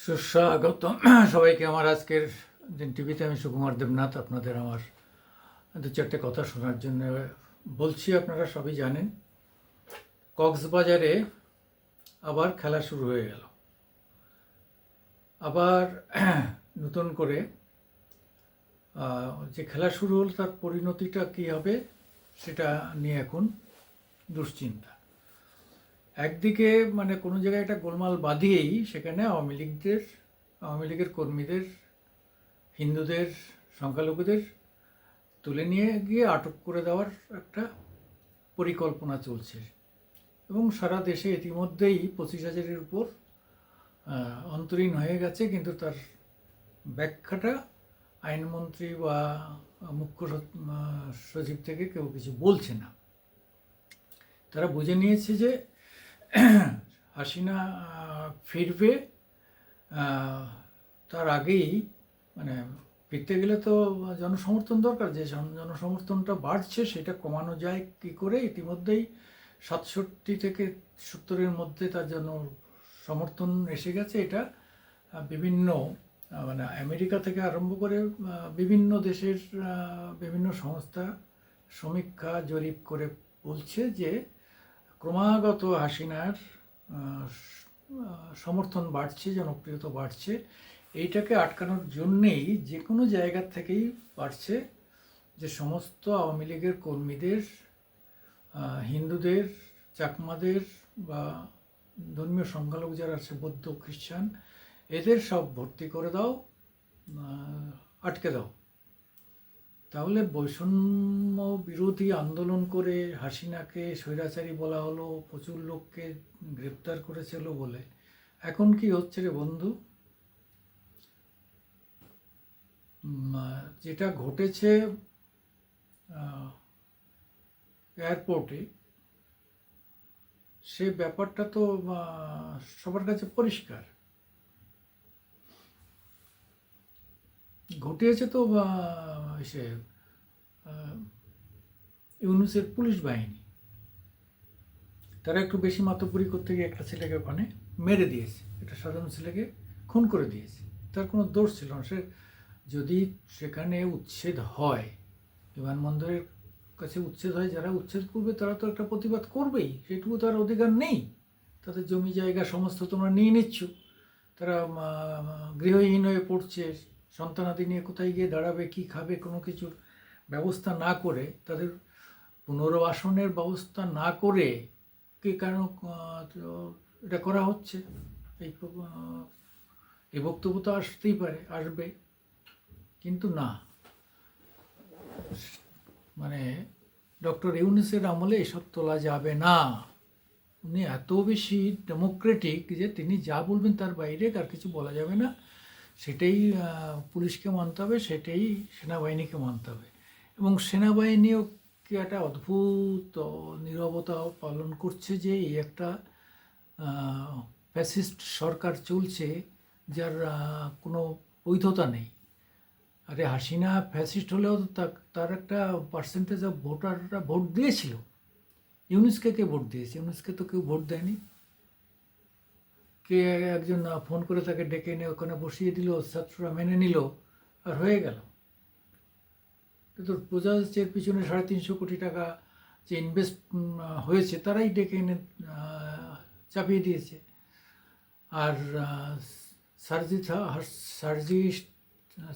সুস্বাগত সবাইকে আমার আজকের দিন টিভিতে। আমি সুকুমার দেবনাথ আপনাদের আমার দু চারটে কথা শোনার জন্য বলছি। আপনারা সবই জানেন, কক্সবাজারে আবার খেলা শুরু হয়ে গেল। আবার নতুন করে যে খেলা শুরু হলো তার পরিণতিটা কী হবে সেটা নিয়ে এখন দুশ্চিন্তা। একদিকে মানে কোনো জায়গায় একটা গোলমাল বাঁধিয়েই সেখানে আওয়ামী লীগের কর্মীদের, হিন্দুদের, সংখ্যালঘুদের তুলে নিয়ে গিয়ে আটক করে দেওয়ার একটা পরিকল্পনা চলছে এবং সারা দেশে ইতিমধ্যেই 25,000-এর উপর অন্তরীণ হয়ে গেছে, কিন্তু তার ব্যাখ্যাটা আইনমন্ত্রী বা মুখ্য সচিব থেকে কেউ কিছু বলছে না। তারা বুঝে নিয়েছে যে হাসিনা ফিরবে, তার আগেই মানে ফিরতে গেলে তো জনসমর্থন দরকার। যে জনসমর্থনটা বাড়ছে সেটা কমানো যায় কী করে। ইতিমধ্যেই 67 থেকে 70-এর মধ্যে তার জন্য সমর্থন এসে গেছে। এটা বিভিন্ন মানে আমেরিকা থেকে আরম্ভ করে বিভিন্ন দেশের বিভিন্ন সংস্থা সমীক্ষা জরিপ করে বলছে যে ক্রমাগত হাসিনার সমর্থন বাড়ছে, জনপ্রিয়তা বাড়ছে। এইটাকে আটকানোর জন্যেই যে কোনো জায়গা থেকেই বাড়ছে যে সমস্ত আওয়ামী লীগের কর্মীদের, হিন্দুদের, চাকমাদের বা ধর্মীয় সংখ্যালঘু যারা আছে বৌদ্ধ, খ্রিস্টান, এদের সব ভর্তি করে দাও, আটকে দাও। তাহলে বৈষম্য বিরোধী আন্দোলন করে হাসিনাকে স্বৈরাচারী বলা হলো, প্রচুর লোককে গ্রেপ্তার করেছিল বলে এখন কি হচ্ছে রে বন্ধু? যেটা ঘটেছে এয়ারপোর্টে, সে ব্যাপারটা তো সবার কাছে পরিষ্কার। ঘটিয়েছে তো সে ইউনূসের পুলিশ বাহিনী। তারা একটু বেশি মাতব্বরি করতে গিয়ে একটা ছেলেকে ওখানে মেরে দিয়েছে, একটা সাধারণ ছেলেকে খুন করে দিয়েছে। তার কোনো দোষ ছিল না। সে যদি সেখানে উচ্ছেদ হয়, বিমানবন্দরের কাছে উচ্ছেদ হয়, যারা উচ্ছেদ করবে তারা তো একটা প্রতিবাদ করবেই, সেটুকু তার অধিকার নেই? তাদের জমি জায়গা সমস্ত তোমরা নিয়ে নিচ্ছ, তারা গৃহহীন হয়ে পড়ছে, সন্তানাদি নিয়ে কোথায় গিয়ে দাঁড়াবে, কি খাবে, কোনো কিছুর ব্যবস্থা না করে, তাদের পুনর্বাসনের ব্যবস্থা না করে কি কেন এটা করা হচ্ছে? এই বক্তব্য তো আসতেই পারে, আসবে, কিন্তু না। মানে ডক্টর ইউনূসের আমলে এসব তোলা যাবে না। উনি এত বেশি ডেমোক্রেটিক যে তিনি যা বলবেন তার বাইরে আর কিছু বলা যাবে না। সেটাই পুলিশকে মানতে হবে, সেটাই সেনাবাহিনীকে মানতে হবে। এবং সেনাবাহিনীও কি একটা অদ্ভুত নীরবতা পালন করছে যে এই একটা ফ্যাসিস্ট সরকার চলছে যার কোনো বৈধতা নেই। আরে হাসিনা ফ্যাসিস্ট হলেও তার একটা পার্সেন্টেজ অফ ভোটাররা ভোট দিয়েছিল। ইউনূসকে কে ভোট দিয়েছে? ইউনূসকে তো কেউ ভোট দেয়নি। কে একজন ফোন করে তাকে ডেকে এনে ওখানে বসিয়ে দিল, ছাত্ররা মেনে নিল, আর হয়ে গেল। তো প্রজাজের পিছনে 350 কোটি টাকা যে ইনভেস্ট হয়েছে তারাই ডেকে এনে চাপিয়ে দিয়েছে। আর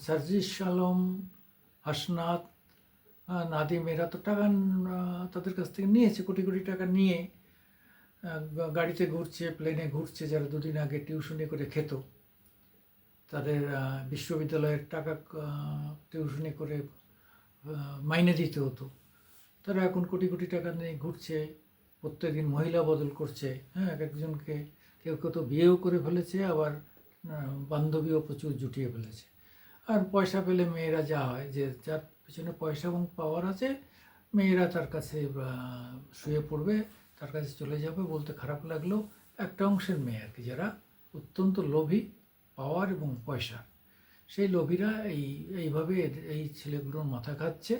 সার্জিস আলম, হাসনাত, নাদিম, এরা তো টাকা তাদের কাছ থেকে নিয়েছে, কোটি কোটি টাকা নিয়ে গাড়িতে ঘুরছে, প্লেনে ঘুরছে। যারা দুদিন আগে টিউশনি করে খেত, তাদের বিশ্ববিদ্যালয়ের টাকা টিউশনি করে মাইনে দিতে হতো, তারা এখন কোটি কোটি টাকা নিয়ে ঘুরছে, প্রত্যেকদিন মহিলা বদল করছে। হ্যাঁ, এক একজনকে কেউ কেউ তো বিয়েও করে ফেলেছে, আবার বান্ধবীও প্রচুর জুটিয়ে ফেলেছে। আর পয়সা পেলে মেয়েরা যা হয়, যে যার পিছনে পয়সা এবং পাওয়ার আছে, মেয়েরা তার কাছে শুয়ে পড়বে, তার কাছে চলে যাবে। বলতে খারাপ লাগলেও একটা অংশের মেয়ে আর কি, যারা অত্যন্ত লোভী পাওয়ার এবং পয়সা, সেই লোভীরা এইভাবে এই ছেলেগুলোর মাথা খাচ্ছে।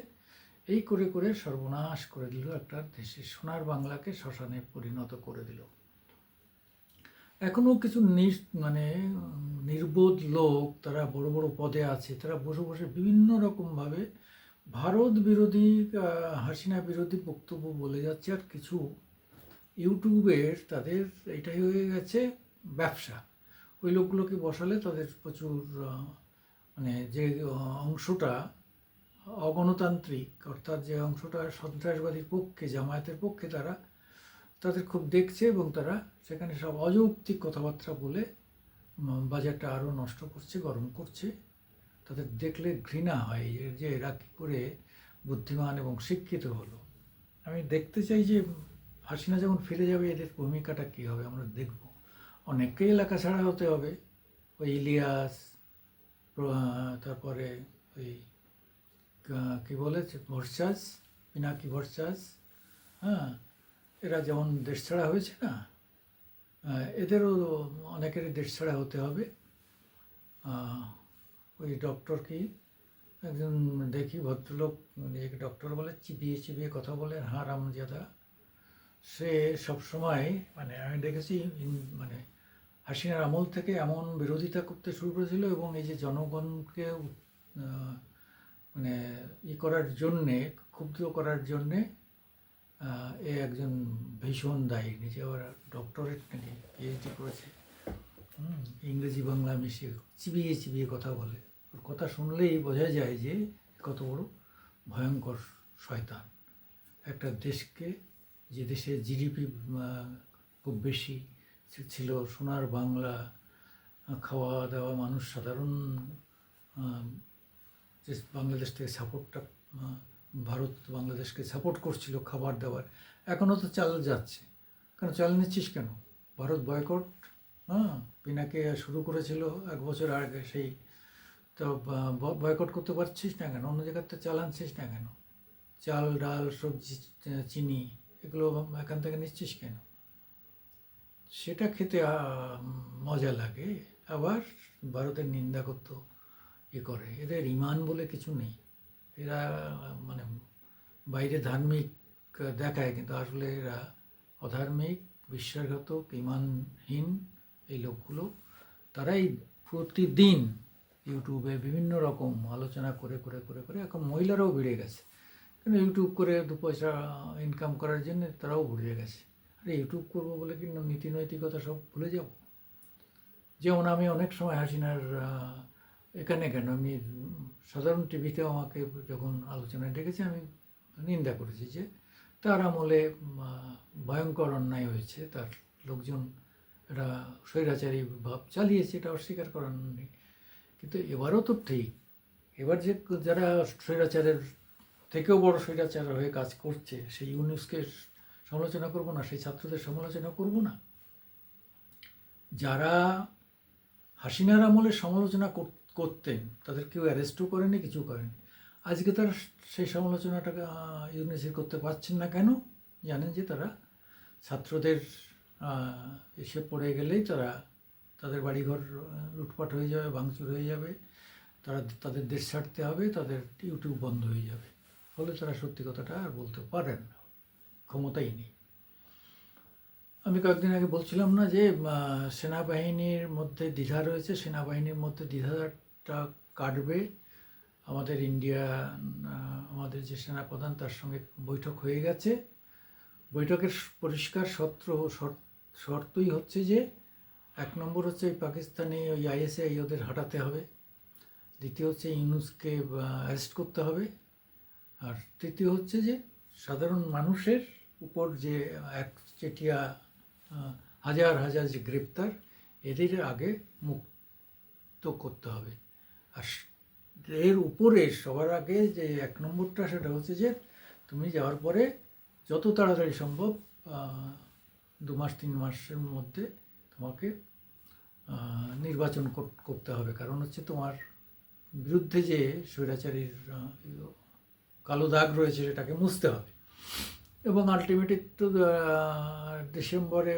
এই করে করে সর্বনাশ করে দিল একটা দেশের সোনার বাংলাকে শ্মশানে পরিণত করে দিল। এখনও কিছু মানে নির্বোধ লোক, তারা বড় বড় পদে আছে, তারা বসে বসে বিভিন্ন রকমভাবে ভারত বিরোধী, হাসিনা বিরোধী বক্তব্য বলে যাচ্ছে। আর কিছু ইউটিউবের তাদের এটাই হয়ে গেছে ব্যবসা। ওই লোকগুলোকে বসালে তাদের প্রচুর মানে যে অংশটা অগণতান্ত্রিক, অর্থাৎ যে অংশটা সন্ত্রাসবাদীর পক্ষে, জামায়াতের পক্ষে, তাদের খুব দেখছে এবং তারা সেখানে সব অযৌক্তিক কথাবার্তা বলে বাজারটা আরও নষ্ট করছে, গরম করছে। তাদের দেখলে ঘৃণা হয় যে এরা কী করে বুদ্ধিমান এবং শিক্ষিত হলো। আমি দেখতে চাই যে হাসিনা যখন ফিরে যাবে এদের ভূমিকাটা কী হবে আমরা দেখব। অনেককেই এলাকা ছাড়া হতে হবে, ওই ইলিয়াস, তারপরে ওই কী বলে ভরসাস, পিনাকি ভরসাস, হ্যাঁ, এরা যেমন দেশ ছাড়া হয়েছে না, এদেরও অনেকেরই দেশ ছাড়া হতে হবে। ওই ডক্টর কি একজন দেখি ভদ্রলোক, নিজেকে ডক্টর বলে, চিবিয়ে চিবিয়ে কথা বলে, হারামজাদা। সে সবসময়, মানে আমি দেখেছি মানে হাসিনার আমল থেকে এমন বিরোধিতা করতে শুরু করেছিল এবং এই যে জনগণকে মানে করার জন্যে, ক্ষুব্ধ করার জন্যে এ একজন ভীষণ দায়ী। নিজে আবার ডক্টরেট নাকি পিএইচডি করেছে, ইংরেজি বাংলা মিশিয়ে চিবিয়ে চিবিয়ে কথা বলে। ওর কথা শুনলেই বোঝা যায় যে কত বড় ভয়ঙ্কর শয়তান। একটা দেশকে, যে দেশে জিডিপি খুব বেশি ছিল, সোনার বাংলা, খাওয়া দাওয়া, মানুষ সাধারণ, যে বাংলাদেশ থেকে সাপোর্টটা, ভারত বাংলাদেশকে সাপোর্ট করছিল খাবার দাবার, এখনও তো চাল যাচ্ছে। কেন চাল নিচ্ছিস কেন? ভারত বয়কট, পিনাকে শুরু করেছিল 1 বছর আগে, সেই তো বয়কট করতে পারছিস না কেন? অন্য জায়গাতে চাল আনছিস না কেন? চাল, ডাল, সবজি, চিনি, এগুলো এখান থেকে নিচ্ছিস কেন? সেটা খেতে মজা লাগে, আবার ভারতের নিন্দা করতে করে। এদের ইমান বলে কিছু নেই। এরা মানে বাইরে ধার্মিক দেখায়, কিন্তু আসলে এরা অধার্মিক, বিশ্বাসঘাতক, ইমানহীন এই লোকগুলো। তারাই প্রতিদিন ইউটিউবে বিভিন্ন রকম আলোচনা করে করে করে করে এখন মহিলারাও বেড়ে গেছে। কেন ইউটিউব করে 2 পয়সা ইনকাম করার জন্য তারাও বেড়ে গেছে। আরে ইউটিউব করবো বলে কিন্তু নীতি নৈতিকতা সব ভুলে যাব। যেমন আমি অনেক সময় হাসিনার এখানে কেন, আমি সাধারণ টিভিতেও আমাকে যখন আলোচনায় ডেকেছে আমি নিন্দা করেছি যে তার আমলে ভয়ঙ্কর অন্যায় হয়েছে, তার লোকজন এটা স্বৈরাচারী ভাব চালিয়েছে, এটা অস্বীকার করার নেই। কিন্তু এবারও তো ঠিক, এবার যে যারা স্বৈরাচারের থেকেও বড় স্বৈরাচার হয়ে কাজ করছে, সেই ইউনুসকে সমালোচনা করব না, সেই ছাত্রদের সমালোচনা করব না? যারা হাসিনার আমলে সমালোচনা করতেন তাদের কেউ অ্যারেস্টও করেনি, কিছু করেনি। আজকে তারা সেই সমালোচনাটাকে ইউনিসের করতে পারছেন না কেন? জানেন যে তারা ছাত্রদের এসে পড়ে গেলেই তাদের বাড়িঘর লুটপাট হয়ে যাবে, ভাঙচুর হয়ে যাবে, তাদের দেশ ছাড়তে হবে, তাদের ইউটিউব বন্ধ হয়ে যাবে। ফলে তারা সত্যি কথাটা আর বলতে পারেন না, ক্ষমতাই নেই। আমি কয়েকদিন আগে বলছিলাম না যে সেনাবাহিনীর মধ্যে দ্বিধা রয়েছে, সেনাবাহিনীর মধ্যে দ্বিধাটা কাটবে। আমাদের আমাদের যে সেনাপ্রধান, তার সঙ্গে বৈঠক হয়ে গেছে। বৈঠকের পরিষ্কার শর্তই হচ্ছে যে 1 নম্বর হচ্ছে ওই পাকিস্তানি ওই ISI ওদের হাঁটাতে হবে, দ্বিতীয় হচ্ছে ইউনুসকে অ্যারেস্ট করতে হবে, আর তৃতীয় হচ্ছে যে সাধারণ মানুষের উপর যে একচেটিয়া হাজার হাজার যে গ্রেপ্তার, এদের আগে মুক্ত করতে হবে। আর এর উপরে সবার আগে যে 1 নম্বরটা, সেটা হচ্ছে যে তুমি যাওয়ার পরে যত তাড়াতাড়ি সম্ভব 2 মাস 3 মাসের মধ্যে তোমাকে নির্বাচন করতে হবে। কারণ হচ্ছে তোমার বিরুদ্ধে যে স্বৈরাচারীর কালো দাগ রয়েছে সেটাকে মুছতে হবে। এবং আলটিমেটলি তো ডিসেম্বরে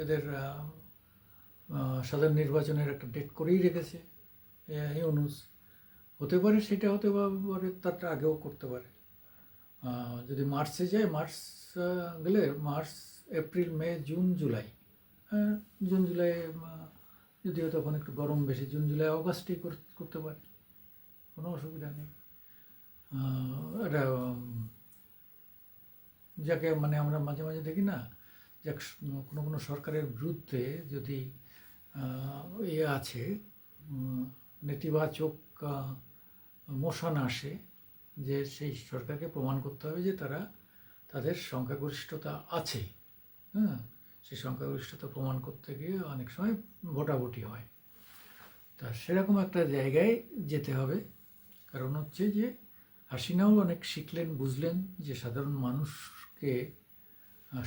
এদের সাধারণ নির্বাচনের একটা ডেট করেই রেখেছে ইউনুস। হতে পারে সেটা, হতে পারে তার আগেও করতে পারে। যদি মার্চে যায়, মার্চ গেলে মার্চ, এপ্রিল, মে, জুন, জুলাই, জুন জুলাই যদিও তখন একটু গরম বেশি, জুন জুলাই অগাস্টেই করতে পারে, কোনো অসুবিধা নেই। এটা যাকে মানে আমরা মাঝে মাঝে দেখি না, যে কোনো কোনো সরকারের বিরুদ্ধে যদি ইয়ে আছে, নেতিবাচক মোশন আসে, যে সেই সরকারকে প্রমাণ করতে হবে যে তাদের সংখ্যাগরিষ্ঠতা আছে। হ্যাঁ, সেই সংখ্যাগরিষ্ঠতা প্রমাণ করতে গিয়ে অনেক সময় ভোটাভুটি হয়। তা সেরকম একটা জায়গায় যেতে হবে। কারণ হচ্ছে যে হাসিনাও অনেক শিখলেন, বুঝলেন যে সাধারণ মানুষকে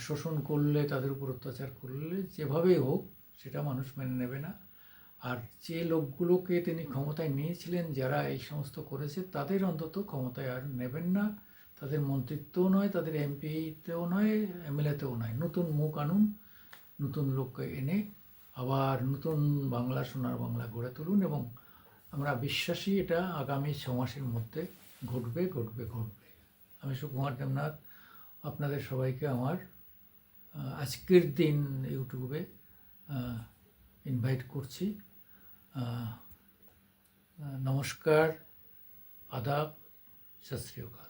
শোষণ করলে, তাদের উপর অত্যাচার করলে যেভাবেই হোক সেটা মানুষ মেনে নেবে না। আর যে লোকগুলোকে তিনি ক্ষমতায় নিয়েছিলেন, যারা এই সমস্ত করেছে, তাদের অন্তত ক্ষমতায় আর নেবেন না। তাদের মন্ত্রিত্বও নয়, তাদের এমপিতেও নয়, এমএলএতেও নয়। নতুন মুখ আনুন, নতুন লোককে এনে আবার নতুন বাংলা, সোনার বাংলা গড়ে তুলুন। এবং আমরা বিশ্বাসী এটা আগামী 6 মাসের মধ্যে ঘটবে ঘটবে ঘটবে। আমি সুকুমার দেবনাথ আপনাদের সবাইকে আমার আজকের দিন ইউটিউবে ইনভাইট করছি। নমস্কার, আদাব, সত শ্রী অকাল।